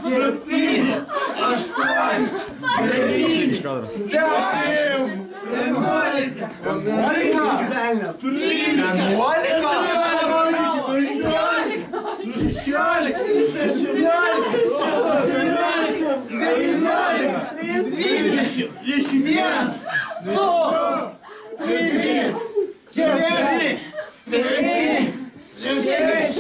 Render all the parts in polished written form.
7, 8, 9, 10, 11,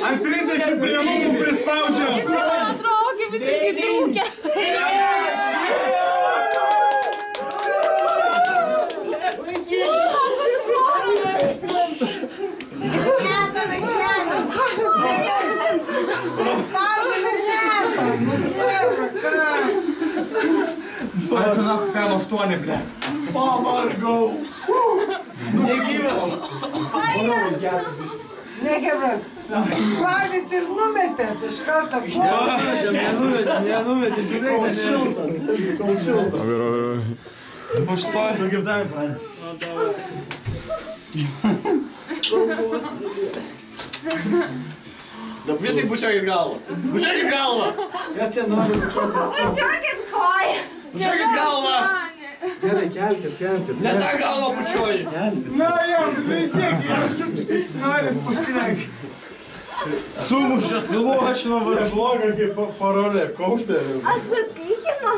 Ant 30 prie lūpų prispaudžiam. Jis man atrodo, kaip visiškai dūkia. Ai, tu naku kam 8, ble. Pavargau. Negyvas. Nekebrat. Valgyt ir numetėt iš karto. Nenumetėm, žiūrėk. Kol šiltas. Užstoj. Su gimtavim, praeina. Visai bučiuokit galvą. Bučiuokit galvą. Kas ten nori bučiuotis? Pačiuokit koją. Bučiuokit galvą. Gerai, kelkis. Ne tą galvą bučiuoji. Na jau, vis tiek norim pasirenk. Sumušęs, luošino va. Bloga kaip parolė, kausterį. Aš supykinu.